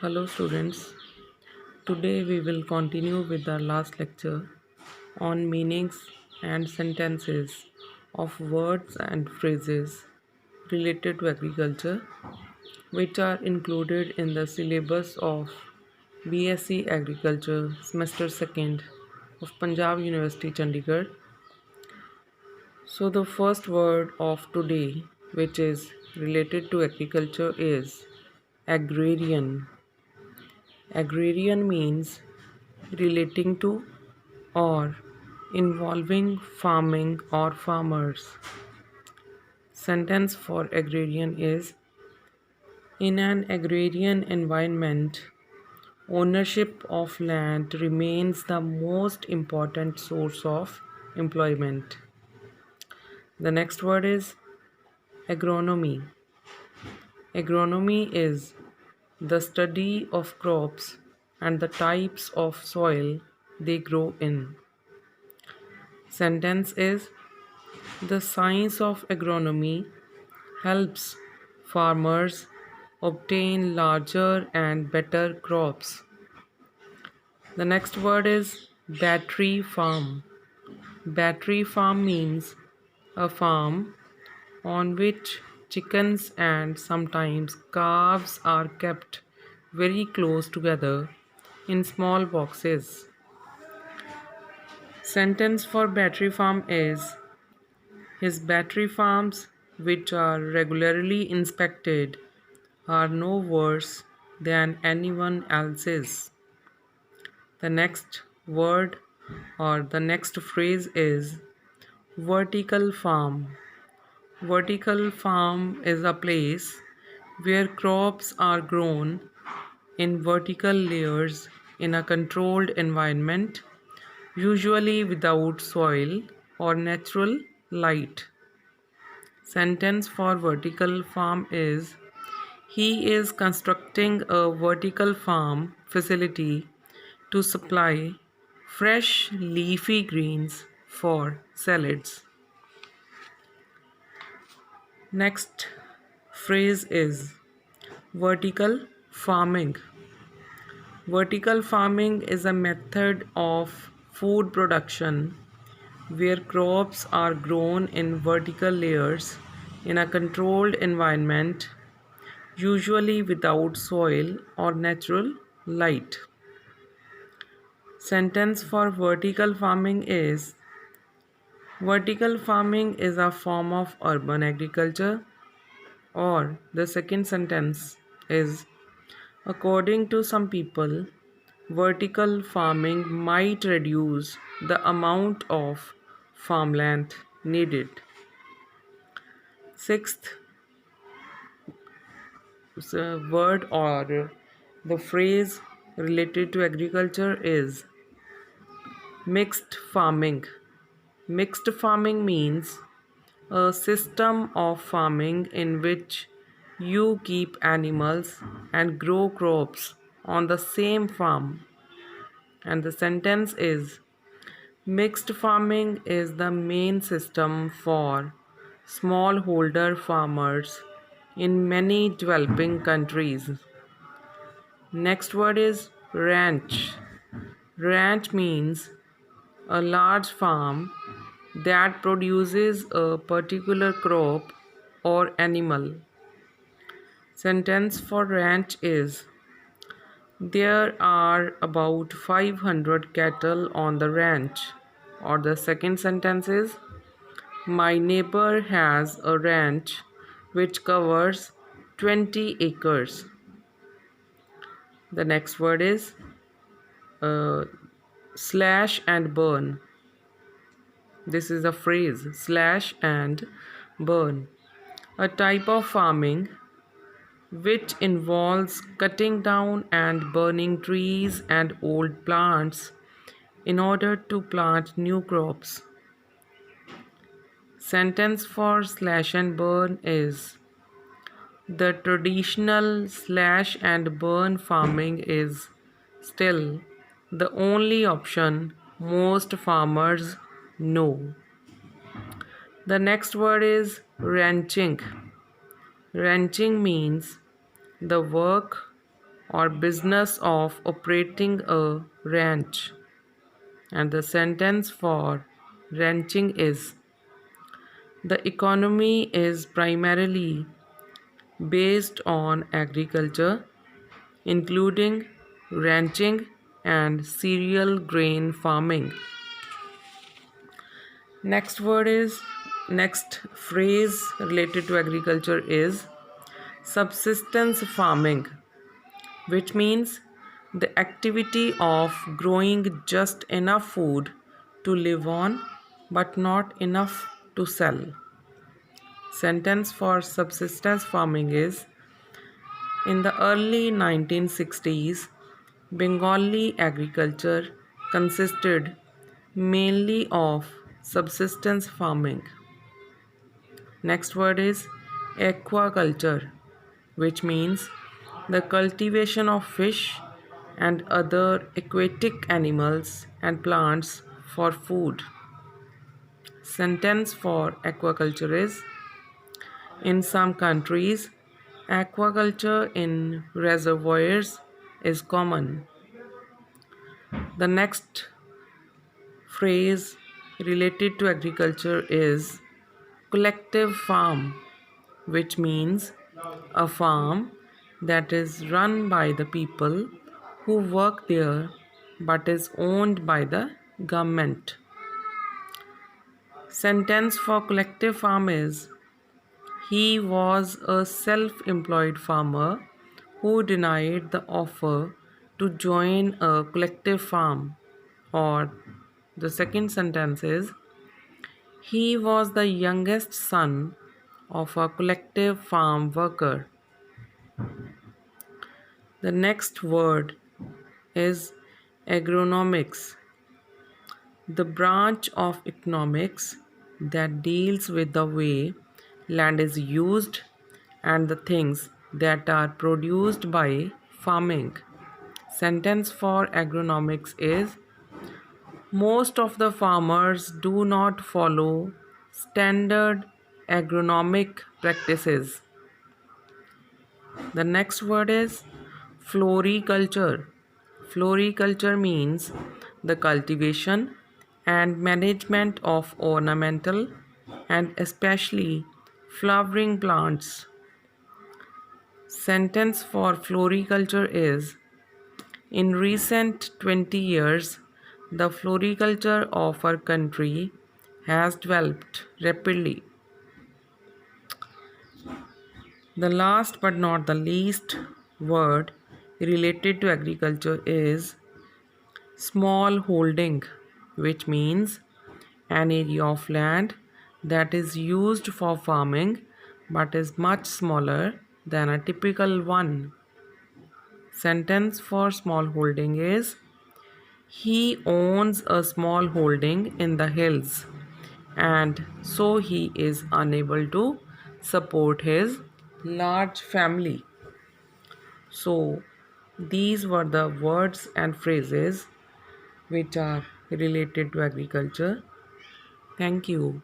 Hello students, today we will continue with the last lecture on meanings and sentences of words and phrases related to agriculture which are included in the syllabus of B.SC Agriculture Semester 2nd of Punjab University Chandigarh. So the first word of today which is related to agriculture is agrarian. Agrarian means relating to or involving farming or farmers. Sentence for agrarian is: in an agrarian environment, ownership of land remains the most important source of employment. The next word is agronomy. Agronomy is the study of crops and the types of soil they grow in. Sentence is: the science of agronomy helps farmers obtain larger and better crops. The next word is battery farm. Battery farm means a farm on which chickens and sometimes calves are kept very close together in small boxes. Sentence for battery farm is: his battery farms, which are regularly inspected, are no worse than anyone else's. The next word or the next phrase is vertical farm. Vertical farm is a place where crops are grown in vertical layers in a controlled environment, usually without soil or natural light. Sentence for vertical farm is: he is constructing a vertical farm facility to supply fresh leafy greens for salads. Next phrase is vertical farming. Vertical farming is a method of food production where crops are grown in vertical layers in a controlled environment, usually without soil or natural light. Sentence for vertical farming is: vertical farming is a form of urban agriculture. Or the second sentence is: according to some people, vertical farming might reduce the amount of farmland needed. Sixth word or the phrase related to agriculture is mixed farming. Mixed farming means a system of farming in which you keep animals and grow crops on the same farm. And the sentence is: mixed farming is the main system for smallholder farmers in many developing countries. Next word is ranch. Ranch means a large farm that produces a particular crop or animal. Sentence for ranch is: there are about 500 cattle on the ranch. Or the second sentence is: my neighbor has a ranch which covers 20 acres. The next word is uh, slash and burn. This is a phrase: slash and burn. A type of farming which involves cutting down and burning trees and old plants in order to plant new crops. Sentence for slash and burn is: the traditional slash and burn farming is still the only option most farmers know. The next word is ranching. Ranching means the work or business of operating a ranch. And the sentence for ranching is the economy is primarily based on agriculture, including ranching and cereal grain farming. Next phrase related to agriculture is subsistence farming, which means the activity of growing just enough food to live on but not enough to sell. Sentence for subsistence farming is in the early 1960s, Bengali agriculture consisted mainly of subsistence farming. Next word is aquaculture, which means the cultivation of fish and other aquatic animals and plants for food. Sentence for aquaculture is in some countries, aquaculture in reservoirs is common. The next phrase related to agriculture is collective farm, which means a farm that is run by the people who work there but is owned by the government. Sentence for collective farm is he was a self employed farmer who denied the offer to join a collective farm. Or the second sentence is he was the youngest son of a collective farm worker. The next word is agronomics, the branch of economics that deals with the way land is used and the things that are produced by farming. Sentence for agronomics is most of the farmers do not follow standard agronomic practices. The next word is floriculture. Floriculture means the cultivation and management of ornamental and especially flowering plants. Sentence for floriculture is in recent 20 years, the floriculture of our country has developed rapidly. The last but not the least word related to agriculture is small holding, which means an area of land that is used for farming but is much smaller than a typical one. Sentence for small holding is he owns a small holding in the hills and so he is unable to support his large family. So, these were the words and phrases which are related to agriculture. Thank you.